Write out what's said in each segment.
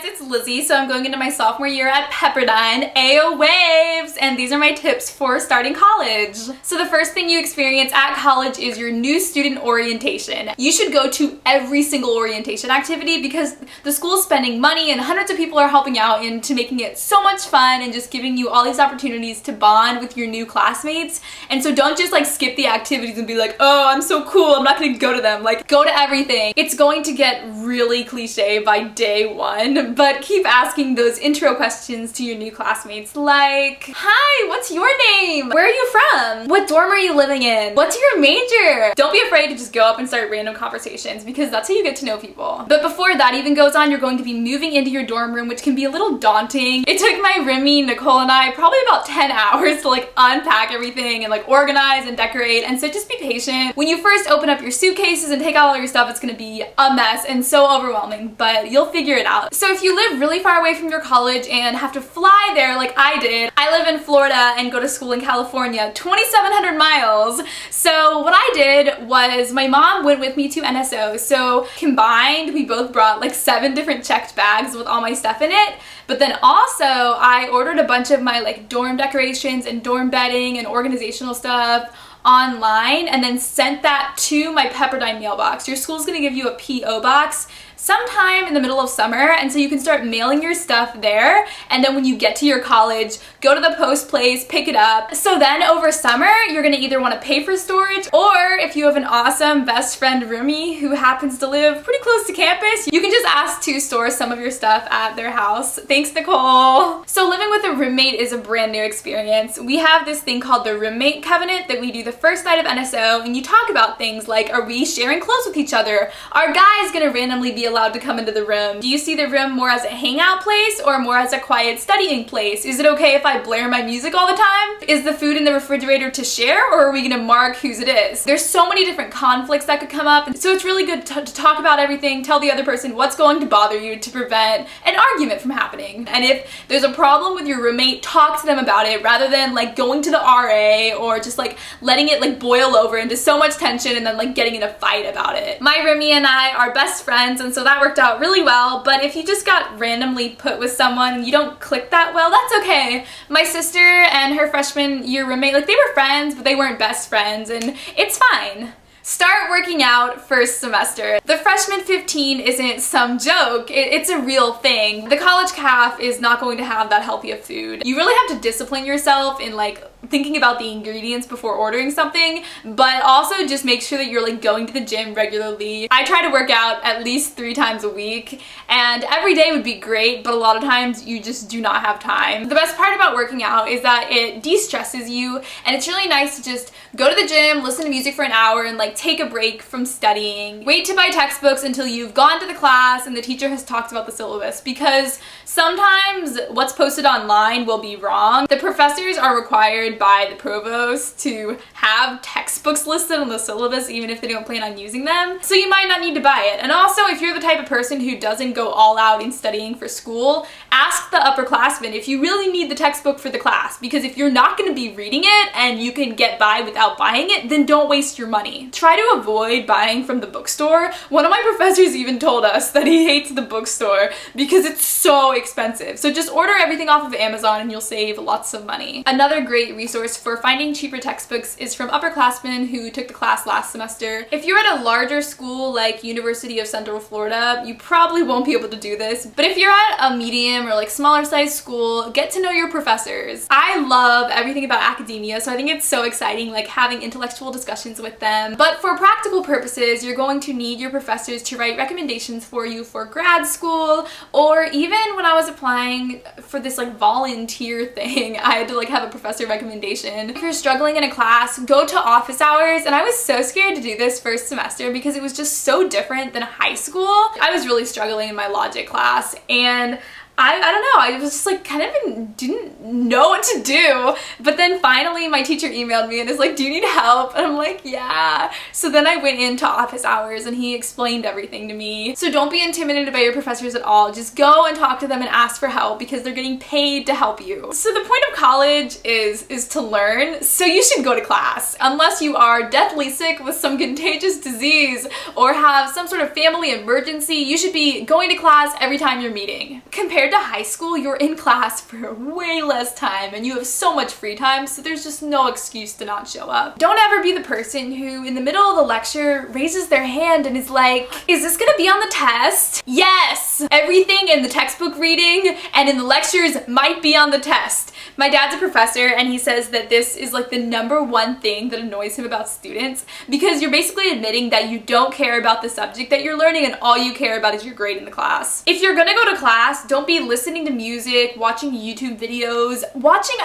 it's Lizzie. So I'm going into my sophomore year at Pepperdine. Ayo waves! And these are my tips for starting college. So the first thing you experience at college is your new student orientation. You should go to every single orientation activity because the school's spending money and hundreds of people are helping out into making it so much fun and just giving you all these opportunities to bond with your new classmates. And so don't just like skip the activities and be like, oh, I'm so cool, I'm not gonna go to them. Like, go to everything. It's going to get really cliche by day one, but keep asking those intro questions to your new classmates like, hi, what's your name? Where are you from? What dorm are you living in? What's your major? Don't be afraid to just go up and start random conversations because that's how you get to know people. But before that even goes on, you're going to be moving into your dorm room, which can be a little daunting. It took my roomie, Nicole, and I probably about 10 hours to like unpack everything and like organize and decorate, and so just be patient. When you first open up your suitcases and take out all your stuff, it's gonna be a mess and so overwhelming, but you'll figure it out. So if you live really far away from your college and have to fly there like I did, I live in Florida and go to school in California, 2,700 miles. So what I did was my mom went with me to NSO, so combined we both brought like 7 different checked bags with all my stuff in it. But then also I ordered a bunch of my like dorm decorations and dorm bedding and organizational stuff online and then sent that to my Pepperdine mailbox. Your school's gonna give you a P.O. box sometime in the middle of summer, and so you can start mailing your stuff there, and then when you get to your college, go to the post place, pick it up. So then over summer, you're gonna either want to pay for storage, or if you have an awesome best friend roomie who happens to live pretty close to campus, you can just ask to store some of your stuff at their house. Thanks, Nicole. So living with a roommate is a brand new experience. We have this thing called the roommate covenant that we do the first night of NSO, and you talk about things like, are we sharing clothes with each other? Are guys gonna randomly be allowed to come into the room? Do you see the room more as a hangout place or more as a quiet studying place? Is it okay if I blare my music all the time? Is the food in the refrigerator to share, or are we gonna mark whose it is? There's so many different conflicts that could come up, so it's really good to talk about everything, tell the other person what's going to bother you to prevent an argument from happening. And if there's a problem with your roommate, talk to them about it rather than like going to the RA or just like letting it like boil over into so much tension and then like getting in a fight about it. My roomie and I are best friends, and so that worked out really well. But if you just got randomly put with someone and you don't click that well, that's okay. My sister and her freshman year roommate, like, they were friends, but they weren't best friends, and it's fine. Start working out first semester. The freshman 15 isn't some joke, it's a real thing. The college caf is not going to have that healthy of food. You really have to discipline yourself in like thinking about the ingredients before ordering something, but also just make sure that you're like going to the gym regularly. I try to work out at least 3 times a week, and every day would be great, but a lot of times you just do not have time. The best part about working out is that it de-stresses you, and it's really nice to just go to the gym, listen to music for an hour, and like take a break from studying. Wait to buy textbooks until you've gone to the class and the teacher has talked about the syllabus, because sometimes what's posted online will be wrong. The professors are required by the provost to have textbooks listed on the syllabus even if they don't plan on using them, so you might not need to buy it. And also, if you're the type of person who doesn't go all out in studying for school, ask the upperclassmen if you really need the textbook for the class, because if you're not going to be reading it and you can get by without buying it, then don't waste your money. Try to avoid buying from the bookstore. One of my professors even told us that he hates the bookstore because it's so expensive. So just order everything off of Amazon and you'll save lots of money. Another great resource for finding cheaper textbooks is from upperclassmen who took the class last semester. If you're at a larger school like University of Central Florida, you probably won't be able to do this, but if you're at a medium or like smaller size school, get to know your professors. I love everything about academia, so I think it's so exciting like having intellectual discussions with them. But for practical purposes, you're going to need your professors to write recommendations for you for grad school, or even when I was applying for this like volunteer thing, I had to like have a professor recommendation. If you're struggling in a class, go to office hours, and I was so scared to do this first semester because it was just so different than high school. I was really struggling in my logic class, and I don't know, I was just like kind of didn't know what to do. But then finally my teacher emailed me and is like, do you need help? And I'm like, yeah. So then I went into office hours and he explained everything to me. So don't be intimidated by your professors at all. Just go and talk to them and ask for help because they're getting paid to help you. So the point of college is to learn, so you should go to class. Unless you are deathly sick with some contagious disease or have some sort of family emergency, you should be going to class every time you're meeting. Compared to high school, you're in class for way less time and you have so much free time, so there's just no excuse to not show up. Don't ever be the person who in the middle of the lecture raises their hand and is like, is this gonna be on the test? Yes! Everything in the textbook reading and in the lectures might be on the test. My dad's a professor and he says that this is like the #1 thing that annoys him about students, because you're basically admitting that you don't care about the subject that you're learning and all you care about is your grade in the class. If you're gonna go to class, don't be listening to music, watching YouTube videos,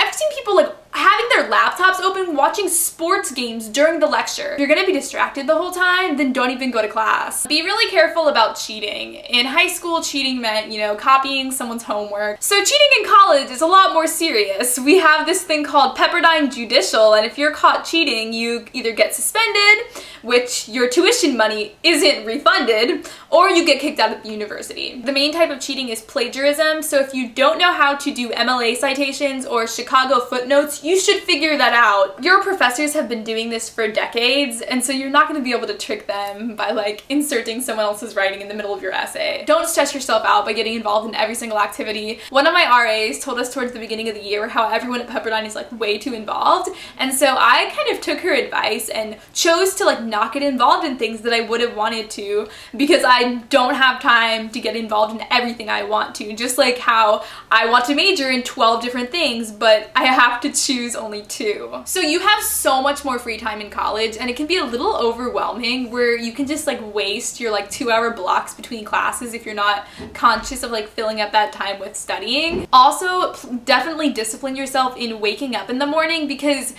I've seen people like having their laptops open, watching sports games during the lecture. If you're gonna be distracted the whole time, then don't even go to class. Be really careful about cheating. In high school, cheating meant, you know, copying someone's homework. So cheating in college is a lot more serious. We have this thing called Pepperdine Judicial, and if you're caught cheating, you either get suspended, which your tuition money isn't refunded, or you get kicked out of the university. The main type of cheating is plagiarism, so if you don't know how to do MLA citations or Chicago footnotes, you should figure that out. Your professors have been doing this for decades, and so you're not going to be able to trick them by like inserting someone else's writing in the middle of your essay. Don't stress yourself out by getting involved in every single activity. One of my RAs told us towards the beginning of the year how everyone at Pepperdine is like way too involved, and so I kind of took her advice and chose to like not get involved in things that I would have wanted to, because I don't have time to get involved in everything I want to. Just like how I want to major in 12 different things, but I have to choose only 2. So you have so much more free time in college, and it can be a little overwhelming where you can just like waste your like 2-hour blocks between classes if you're not conscious of like filling up that time with studying. Also, definitely discipline yourself in waking up in the morning, because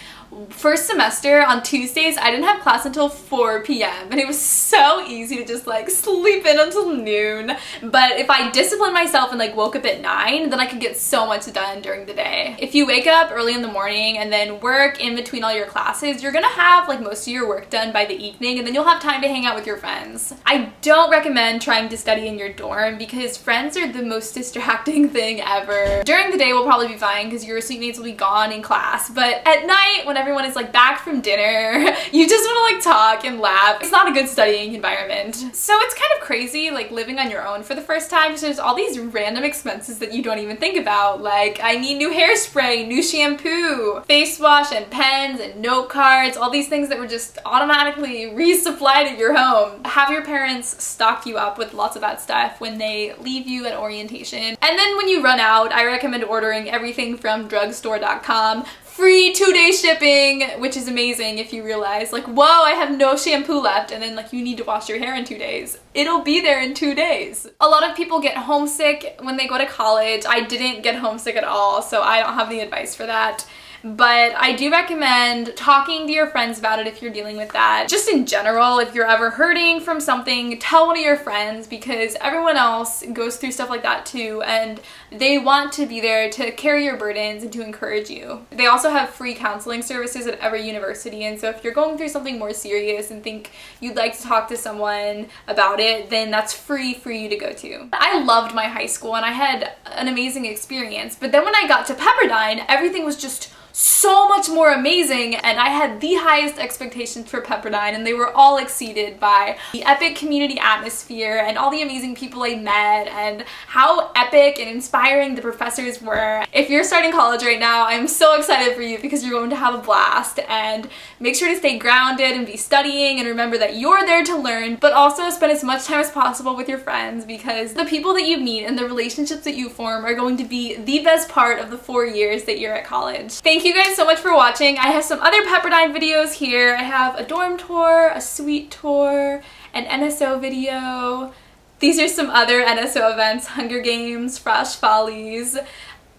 first semester on Tuesdays, I didn't have class until 4 p.m. and it was so easy to just like sleep in until noon. But if I disciplined myself and like woke up at 9, then I could get so much done during the day. If you wake up early in the morning and then work in between all your classes, you're gonna have like most of your work done by the evening, and then you'll have time to hang out with your friends. I don't recommend trying to study in your dorm because friends are the most distracting thing ever. During the day we'll probably be fine because your seatmates will be gone in class, but at night when everyone is like back from dinner, you just want to like talk and laugh. It's not a good studying environment. So it's kind of crazy like living on your own for the first time, because there's all these random expenses that you don't even think about. Like, I need new hairspray, new shampoo, face wash and pens and note cards, all these things that were just automatically resupplied at your home. Have your parents stock you up with lots of that stuff when they leave you at orientation. And then when you run out, I recommend ordering everything from drugstore.com. Free 2-day shipping, which is amazing if you realize like, whoa, I have no shampoo left, and then like you need to wash your hair in 2 days. It'll be there in 2 days. A lot of people get homesick when they go to college. I didn't get homesick at all, so I don't have the advice for that. But I do recommend talking to your friends about it if you're dealing with that. Just in general, if you're ever hurting from something, tell one of your friends, because everyone else goes through stuff like that too, and they want to be there to carry your burdens and to encourage you. They also have free counseling services at every university, and so if you're going through something more serious and think you'd like to talk to someone about it, then that's free for you to go to. I loved my high school and I had an amazing experience, but then when I got to Pepperdine, everything was just so much more amazing, and I had the highest expectations for Pepperdine, and they were all exceeded by the epic community atmosphere and all the amazing people I met and how epic and inspiring the professors were. If you're starting college right now, I'm so excited for you because you're going to have a blast, and make sure to stay grounded and be studying and remember that you're there to learn, but also spend as much time as possible with your friends, because the people that you meet and the relationships that you form are going to be the best part of the 4 years that you're at college. Thank you guys so much for watching. I have some other Pepperdine videos here. I have a dorm tour, a suite tour, an NSO video. These are some other NSO events, Hunger Games, Frosh Follies.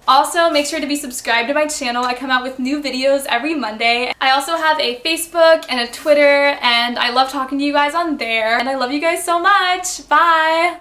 Also, make sure to be subscribed to my channel. I come out with new videos every Monday. I also have a Facebook and a Twitter, and I love talking to you guys on there. And I love you guys so much. Bye!